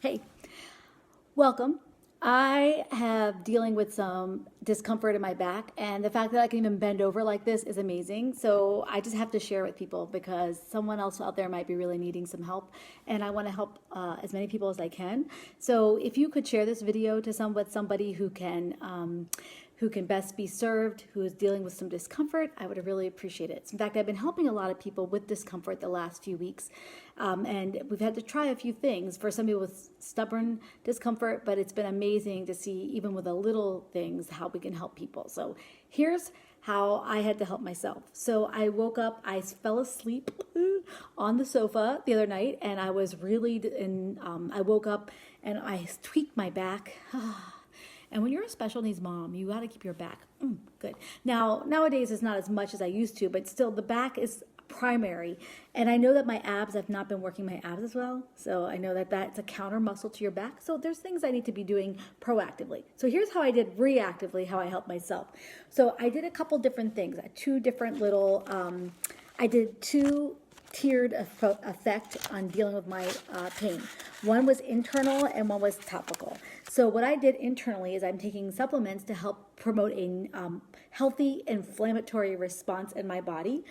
Hey, welcome. I have dealing with some discomfort in my back, and the fact that I can even bend over like this is amazing. So I just have to share with people because someone else out there might be really needing some help, and I want to help as many people as I can. So if you could share this video to somebody who can best be served, who is dealing with some discomfort, I would really appreciate it. In fact, I've been helping a lot of people with discomfort the last few weeks, and we've had to try a few things for some people with stubborn discomfort, but it's been amazing to see, even with the little things, how we can help people. So here's how I had to help myself. So I woke up, I fell asleep on the sofa the other night, and I was really, I woke up and I tweaked my back. And when you're a special needs mom, you got to keep your back good. Now, nowadays it's not as much as I used to, but still the back is primary. And I know that my abs, I've not been working my abs as well. So I know that that's a counter muscle to your back. So there's things I need to be doing proactively. So here's how I did reactively, how I helped myself. So I did a couple different things, two different little, I did two tiered effect on dealing with my pain. One was internal and one was topical. So what I did internally is I'm taking supplements to help promote a healthy inflammatory response in my body.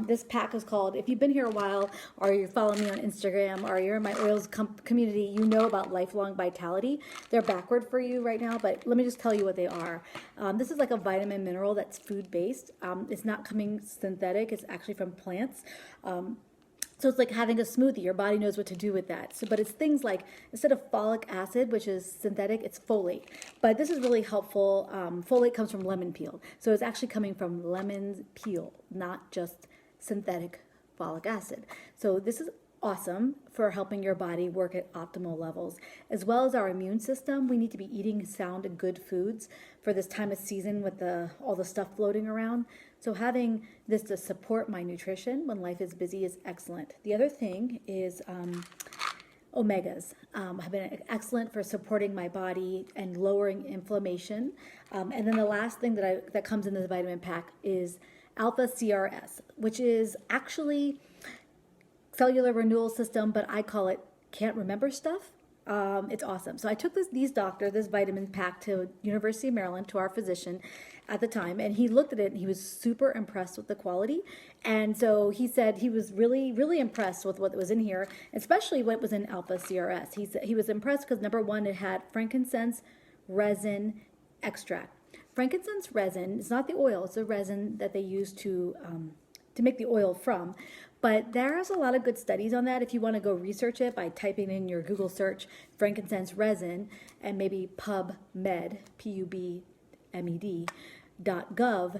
This pack is called, if you've been here a while or you're following me on Instagram or you're in my oils community, you know about Lifelong Vitality. They're backward for you right now, but let me just tell you what they are. This is like a vitamin mineral that's food-based. It's not coming synthetic. It's actually from plants. So it's like having a smoothie. Your body knows what to do with that. So, but it's things like, instead of folic acid, which is synthetic, it's folate. But this is really helpful. Folate comes from lemon peel. So it's actually coming from lemon peel, not just synthetic folic acid. So this is awesome for helping your body work at optimal levels. As well as our immune system, we need to be eating sound and good foods for this time of season with all the stuff floating around. So having this to support my nutrition when life is busy is excellent. The other thing is omegas have been excellent for supporting my body and lowering inflammation. And then the last thing that comes in this vitamin pack is alpha CRS, which is actually cellular renewal system, but I call it can't remember stuff. It's awesome. So I took this vitamin pack to University of Maryland, to our physician at the time, and he looked at it and he was super impressed with the quality. And so he said he was really, really impressed with what was in here, especially what was in alpha CRS. He said he was impressed because, number one, it had frankincense resin extract. Frankincense resin is not the oil, it's the resin that they use to make the oil from. But there's a lot of good studies on that. If you want to go research it by typing in your Google search frankincense resin and maybe PubMed, PubMed.gov,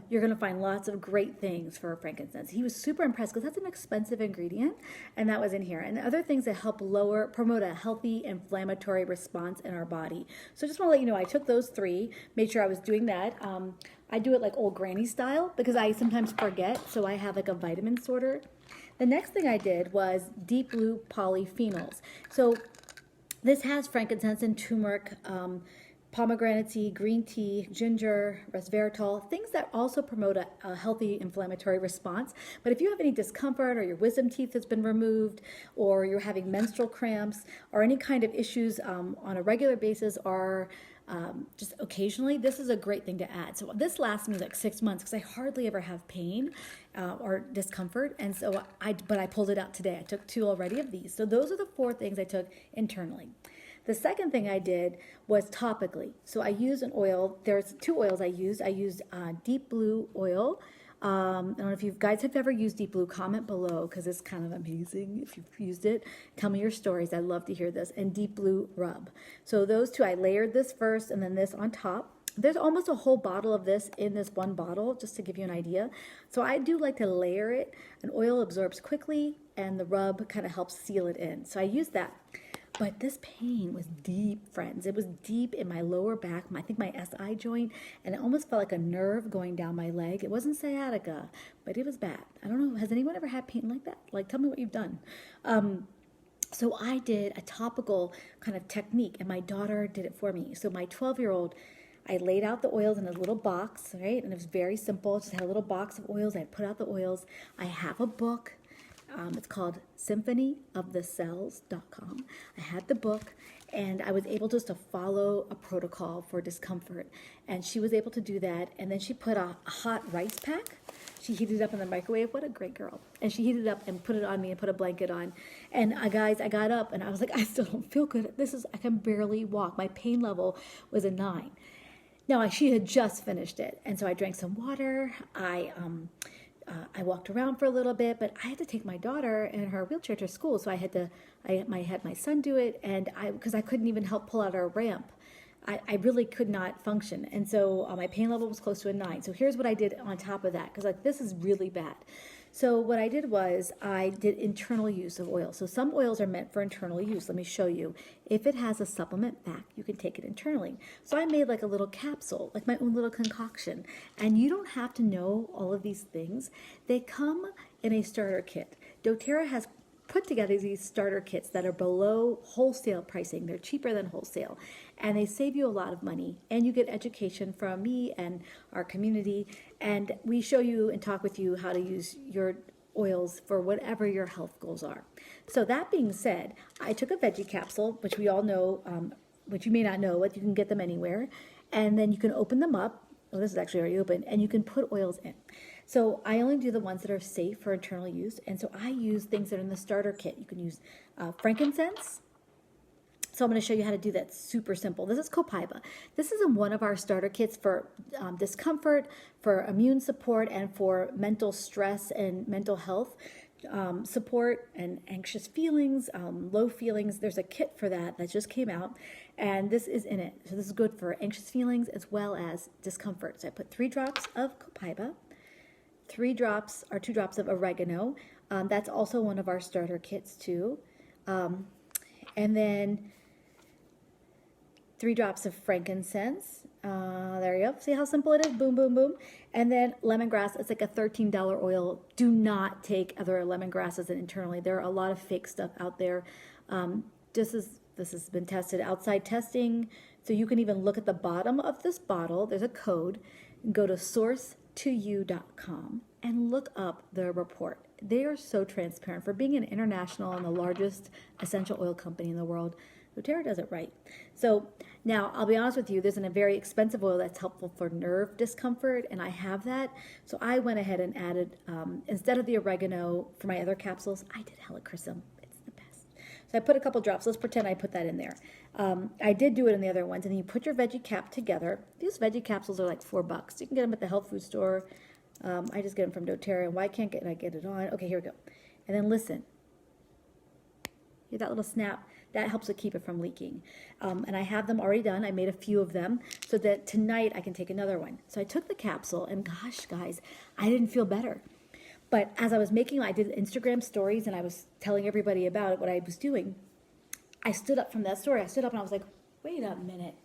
you're going to find lots of great things for frankincense. He was super impressed because that's an expensive ingredient, and that was in here. And other things that help promote a healthy inflammatory response in our body. So just want to let you know, I took those three, made sure I was doing that. I do it like old granny style because I sometimes forget, so I have like a vitamin sorter. The next thing I did was deep blue polyphenols. So this has frankincense and turmeric, pomegranate seed, green tea, ginger, resveratrol, things that also promote a healthy inflammatory response. But if you have any discomfort, or your wisdom teeth has been removed, or you're having menstrual cramps, or any kind of issues on a regular basis, or just occasionally, this is a great thing to add. So this lasts me like 6 months because I hardly ever have pain or discomfort. And so I pulled it out today. I took 2 already of these. So those are the 4 things I took internally. The second thing I did was topically. So I used an oil. There's 2 oils I used. I used deep blue oil. I don't know if you guys have ever used deep blue. Comment below because it's kind of amazing if you've used it. Tell me your stories. I'd love to hear this. And deep blue rub. So those 2, I layered this first and then this on top. There's almost a whole bottle of this in this one bottle, just to give you an idea. So I do like to layer it. An oil absorbs quickly and the rub kind of helps seal it in. So I use that. But this pain was deep, friends. It was deep in my lower back, I think my SI joint, and it almost felt like a nerve going down my leg. It wasn't sciatica, but it was bad. I don't know, has anyone ever had pain like that? Like, tell me what you've done. So I did a topical kind of technique, and my daughter did it for me. So my 12-year-old, I laid out the oils in a little box, right? And it was very simple. Just had a little box of oils. I put out the oils. I have a book. It's called symphonyofthecells.com. I had the book, and I was able just to follow a protocol for discomfort. And she was able to do that. And then she put a hot rice pack. She heated it up in the microwave. What a great girl. And she heated it up and put it on me and put a blanket on. And guys, I got up and I was like, I still don't feel good. I can barely walk. My pain level was a 9. Now, she had just finished it. And so I drank some water. I walked around for a little bit, but I had to take my daughter in her wheelchair to school. So I had my son do it, and because I couldn't even help pull out our ramp. I really could not function. And so my pain level was close to a 9. So here's what I did on top of that, because like this is really bad. So what I did was I did internal use of oil. So some oils are meant for internal use. Let me show you. If it has a supplement back, you can take it internally. So I made like a little capsule, like my own little concoction. And you don't have to know all of these things. They come in a starter kit. doTERRA has put together these starter kits that are below wholesale pricing. They're cheaper than wholesale, and they save you a lot of money, and you get education from me and our community, and we show you and talk with you how to use your oils for whatever your health goals are. So that being said, I took a veggie capsule, which we all know, which you may not know, but you can get them anywhere, and then you can open them up. Oh, this is actually already open, and you can put oils in. So I only do the ones that are safe for internal use, and so I use things that are in the starter kit. You can use frankincense. So I'm going to show you how to do that. Super simple. This is Copaiba. This is in one of our starter kits for discomfort, for immune support, and for mental stress and mental health support and anxious feelings, low feelings. There's a kit for that just came out, and this is in it. So this is good for anxious feelings as well as discomfort. So I put 3 drops of Copaiba, 2 drops of oregano. That's also one of our starter kits too. And then 3 drops of frankincense. There you go. See how simple it is? Boom, boom, boom. And then lemongrass. It's like a $13 oil. Do not take other lemongrasses internally. There are a lot of fake stuff out there. This has been tested outside testing. So you can even look at the bottom of this bottle. There's a code. Go to source2u.com and look up the report. They are so transparent. For being an international and the largest essential oil company in the world, doTERRA does it right. So now I'll be honest with you, there's a very expensive oil that's helpful for nerve discomfort, and I have that. So I went ahead and added, instead of the oregano for my other capsules, I did helichrysum. It's the best. So I put a couple drops. Let's pretend I put that in there. I did do it in the other ones, and then you put your veggie cap together. These veggie capsules are like $4. You can get them at the health food store. I just get them from doTERRA. And why can't I get it on? Okay, here we go. And then listen. Hear that little snap? That helps to keep it from leaking. And I have them already done. I made a few of them so that tonight I can take another one. So I took the capsule, and gosh, guys, I didn't feel better. But as I was making, I did Instagram stories, and I was telling everybody about it, what I was doing. I stood up from that story. I stood up and I was like, wait a minute.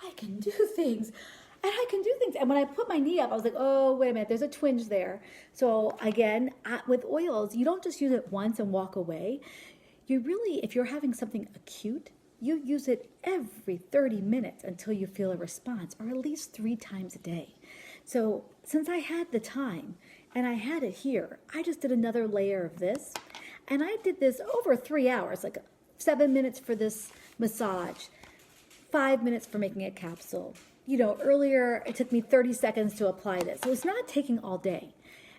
I can do things. And I can do things. And when I put my knee up, I was like, oh, wait a minute. There's a twinge there. So again, with oils, you don't just use it once and walk away. You really, if you're having something acute, you use it every 30 minutes until you feel a response, or at least 3 times a day. So since I had the time and I had it here, I just did another layer of this. And I did this over 3 hours, like 7 minutes for this massage, 5 minutes for making a capsule. You know, earlier it took me 30 seconds to apply this. So it's not taking all day.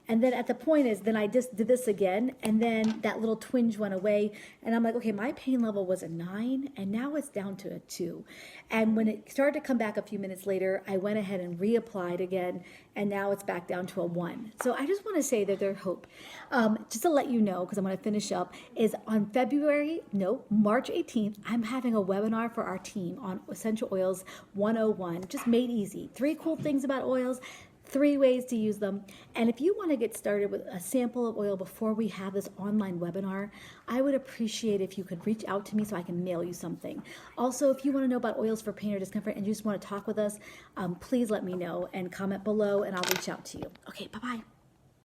And then at the point is, then I just did this again, and then that little twinge went away, and I'm like, okay, my pain level was a 9, and now it's down to a 2. And when it started to come back a few minutes later, I went ahead and reapplied again, and now it's back down to a 1. So I just want to say that there's hope. Just to let you know, because I'm going to finish up, is on March 18th, I'm having a webinar for our team on Essential Oils 101, just made easy. 3 cool things about oils, 3 ways to use them. And if you want to get started with a sample of oil before we have this online webinar, I would appreciate if you could reach out to me so I can mail you something. Also, if you want to know about oils for pain or discomfort and you just want to talk with us, please let me know and comment below, and I'll reach out to you. Okay, bye-bye.